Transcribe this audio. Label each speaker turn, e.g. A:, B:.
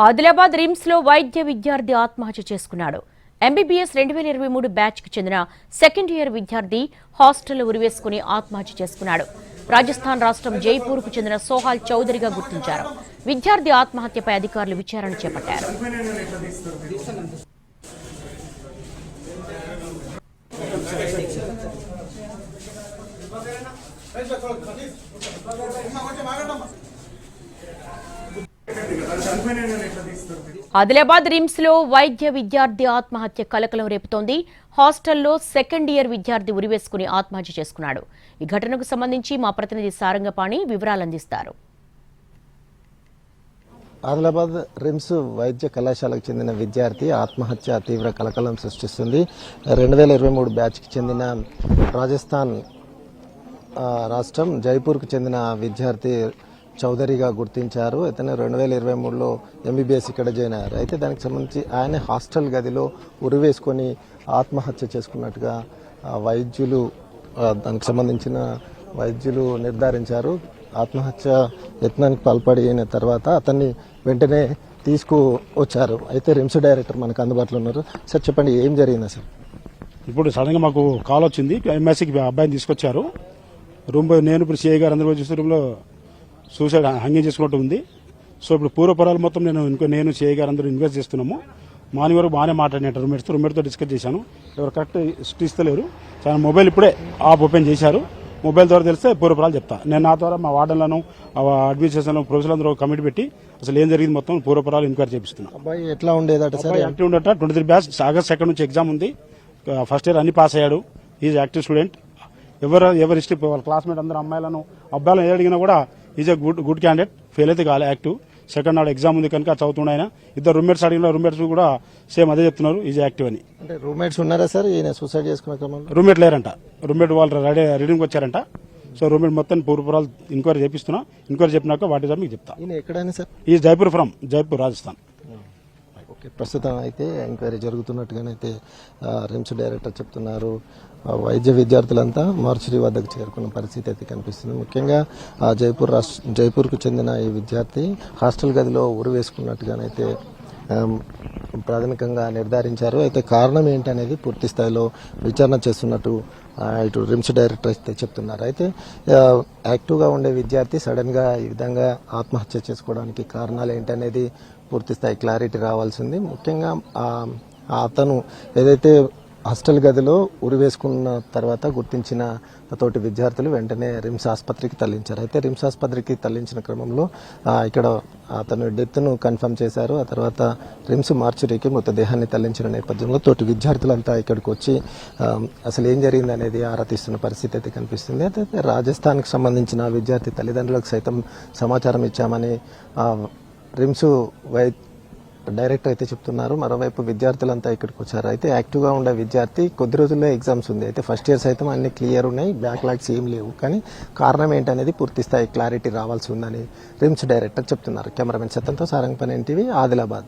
A: Adilabad RIMS లో వైద్య విద్యార్థి ఆత్మహత్య చేసుకున్నాడు. ఎంబీబీఎస్ 2023 బ్యాచ్ కి చెందిన సెకండ్ ఇయర్ విద్యార్థి హాస్టల్లో ఉరివేసుకుని ఆత్మహత్య చేసుకున్నాడు. రాజస్థాన్ రాష్ట్రం జైపూర్ కు చెందిన సోహాల్ చౌదరిగా గుర్తించారు. విద్యార్థి ఆత్మహత్యపై అధికారులు విచారణ చేపట్టారు. ఆదిలాబాద్ రిమ్స్ లో వైద్య విద్యార్థి ఆత్మహత్య కలకలం రేపుతోంది. హాస్టల్లో సెకండ్ ఇయర్ విద్యార్థి ఉరివేసుకుని ఆత్మహత్య చేసుకున్నాడు. ఈ ఘటనకు సంబంధించి మా ప్రతినిధి సారంగపాణి వివరాలు అందిస్తారు.
B: ఆదిలాబాద్ రిమ్స్ వైద్య కళాశాలకు చెందిన విద్యార్థి ఆత్మహత్య తీవ్ర కలకలం సృష్టిస్తుంది. 2023 బ్యాచ్కి చెందిన రాజస్థాన్ రాష్ట్రం జైపూర్కు చెందిన విద్యార్థి చౌదరిగా గుర్తించారు. ఇతను 2023లో ఎంబీబీఎస్ ఇక్కడ జాయిన్ అయ్యారు. అయితే దానికి సంబంధించి ఆయన హాస్టల్ గదిలో ఉరివేసుకొని ఆత్మహత్య చేసుకున్నట్టుగా వైద్యులు దానికి సంబంధించిన వైద్యులు నిర్ధారించారు. ఆత్మహత్య యత్నానికి పాల్పడిన తర్వాత అతన్ని వెంటనే తీసుకువచ్చారు. అయితే రిమ్స్ డైరెక్టర్ మనకు అందుబాటులో ఉన్నారు. సార్ చెప్పండి, ఏం జరిగింది సార్?
C: ఇప్పుడు సడన్గా మాకు కాల్ వచ్చింది. ఎంఎస్సీకి అబ్బాయిని తీసుకొచ్చారు. రూమ్ నేను ఇప్పుడు సిఐ గారు అందరూ చూస్తే రూమ్లో సూసైడ్ హంగింగ్ చేసుకున్నట్టు ఉంది. సో ఇప్పుడు పూర్వపరాలు మొత్తం నేను సిఐ గారు అందరూ ఇన్వెస్ట్ చేస్తున్నాము. మార్నింగ్ వరకు బాగానే మాట్లాడినట్టు రూమ్మేట్తో డిస్కస్ చేశాను. ఎవరు కరెక్ట్ ఇస్తలేరు. చాలా మొబైల్ ఇప్పుడే ఆప్ ఓపెన్ చేశారు. మొబైల్ ద్వారా తెలిస్తే పూర్వపరాలు చెప్తా. నేను నా ద్వారా మా వార్డన్లను అడ్మినిస్ట్రేషన్ ప్రొఫెసర్ అందరూ కమిటీ పెట్టి అసలు ఏం జరిగింది మొత్తం పూర్వపరాలు ఎంక్వైరీ చేపిస్తున్నాను.
B: అబ్బాయి ఎట్లా ఉండేదట సార్?
C: యాక్టివ్ ఉండట. 23 బ్యాచ్ ఆగస్ట్ 2 నుంచి ఎగ్జామ్ ఉంది. ఫస్ట్ ఇయర్ అన్ని పాస్ అయ్యాడు. Is active student. ఎవరు హిస్టరీ వాళ్ళ క్లాస్మేట్ అందరూ అబ్బాయిలను ఏ అడిగినా కూడా is a good candidate. Fail అయితే కాలే, యాక్టివ్. సెకండ్ నాడు ఎగ్జామ్ ఉంది కనుక చదువుతున్నాడు ఆయన. ఇద్దరు రూమ్మేట్స్ అడిగిన రూమ్మేట్స్ కూడా సేమ్ అదే చెప్తున్నారు, ఈజ్ యాక్టివ్ అని.
B: అంటే రూమ్మేట్స్ ఉన్నారా సార్? ఈయన సూసైడ్ చేసుకున్న క్రమంలో
C: రూమ్మేట్ లేరంట. రూమ్మేట్ వాళ్ళు రీడింగ్ వచ్చారంట. సో రూమ్మేట్ మొత్తం పూర్వపరాలు ఎంక్వైరీ చేపిస్తున్నా. ఎంక్వైరీ చెప్పినాక వాటి మీకు చెప్తా.
B: ఈయన ఎక్కడైనా సార్?
C: ఈ జైపూర్ ఫ్రమ్ జైపూర్ రాజస్థాన్.
B: ఓకే, ప్రస్తుతం అయితే ఎంక్వైరీ జరుగుతున్నట్టుగానైతే రిమ్స్ డైరెక్టర్ చెప్తున్నారు. వైద్య విద్యార్థులంతా మార్చురీ వద్దకు చేరుకున్న పరిస్థితి అయితే కనిపిస్తుంది. ముఖ్యంగా జైపూర్కు చెందిన ఈ విద్యార్థి హాస్టల్ గదిలో ఉరి వేసుకున్నట్టుగానైతే ప్రాథమికంగా నిర్ధారించారు. అయితే కారణం ఏంటనేది పూర్తి స్థాయిలో విచారణ చేస్తున్నట్టు ఇటు రిమ్స్ డైరెక్టర్ అయితే చెప్తున్నారు. అయితే యాక్టివ్గా ఉండే విద్యార్థి సడన్గా ఈ విధంగా ఆత్మహత్య చేసుకోవడానికి కారణాలు ఏంటనేది పూర్తి స్థాయి క్లారిటీ రావాల్సింది. ముఖ్యంగా అతను ఏదైతే హాస్టల్ గదిలో ఉరి వేసుకున్న తర్వాత గుర్తించిన తోటి విద్యార్థులు వెంటనే రిమ్స్ ఆసుపత్రికి తరలించారు. అయితే రిమ్స్ ఆసుపత్రికి తరలించిన క్రమంలో ఇక్కడ అతను డెత్ను కన్ఫర్మ్ చేశారు. ఆ తర్వాత రిమ్స్ మార్చురీకి మృతదేహాన్ని తరలించిన నేపథ్యంలో తోటి విద్యార్థులంతా ఇక్కడికి వచ్చి అసలు ఏం జరిగింది అనేది ఆరా తీస్తున్న పరిస్థితి అయితే కనిపిస్తుంది. అయితే రాజస్థాన్కి సంబంధించిన విద్యార్థి తల్లిదండ్రులకు సైతం సమాచారం ఇచ్చామని రిమ్స్ డైరెక్టర్ అయితే చెప్తున్నారు. మరోవైపు విద్యార్థులంతా ఇక్కడికి వచ్చారు. అయితే యాక్టివ్గా ఉండే విద్యార్థి కొద్ది రోజుల్లో ఎగ్జామ్స్ ఉంది. అయితే ఫస్ట్ ఇయర్ సైతం అన్ని క్లియర్ ఉన్నాయి, బ్యాక్లాగ్స్ ఏం లేవు. కానీ కారణం ఏంటనేది పూర్తి స్థాయి క్లారిటీ రావాల్సి ఉందని రిమ్స్ డైరెక్టర్ చెప్తున్నారు. కెమెరామెన్ సత్యంతో సారంగపాణి, ఎన్టీవీ, ఆదిలాబాద్.